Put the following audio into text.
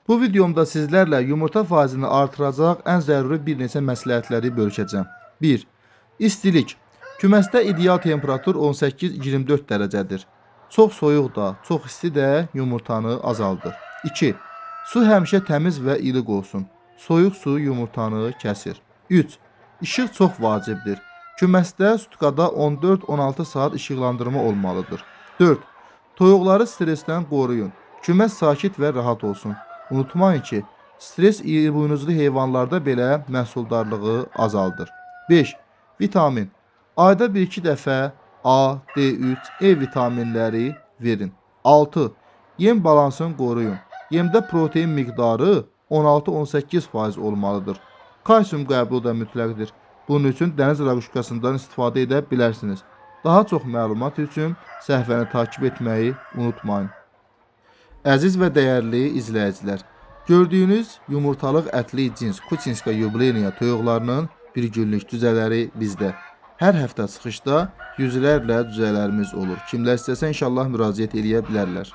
Bu videomda sizlərlə yumurta faizini artıracaq ən zəruri bir neçə məsləhətləri bölüşəcəm. 1. İstilik. Küməsdə ideal temperatur 18-24 dərəcədir. Çox soyuq da, çox isti də yumurtanı azaldır. 2. Su həmişə təmiz və iliq olsun. Soyuq su yumurtanı kəsir. 3. İşıq çox vacibdir. Küməsdə sutkada 14-16 saat işıqlandırma olmalıdır. 4. Toyuqları stresdən qoruyun. Küməs sakit və rahat olsun. Unutmayın ki, stres buynuzlu heyvanlarda belə məhsuldarlığı azaldır. 5. Vitamin. Ayda 1-2 dəfə A, D3, E vitaminləri verin. 6. Yem balansını qoruyun. Yemdə protein miqdarı 16-18% olmalıdır. Kalsium qəbulu da mütləqdir. Bunun üçün dəniz raquşkasından istifadə edə bilərsiniz. Daha çox məlumat üçün səhifəni takip etməyi unutmayın. Əziz və dəyərli izləyicilər, gördüyünüz yumurtalıq ətli cins Kuchinska yubileyniya toyuqlarının bir günlük düzələri bizdə. Hər həftə çıxışda yüzlərlə düzələrimiz olur. Kimlər istəsə inşallah müraciət edə bilərlər.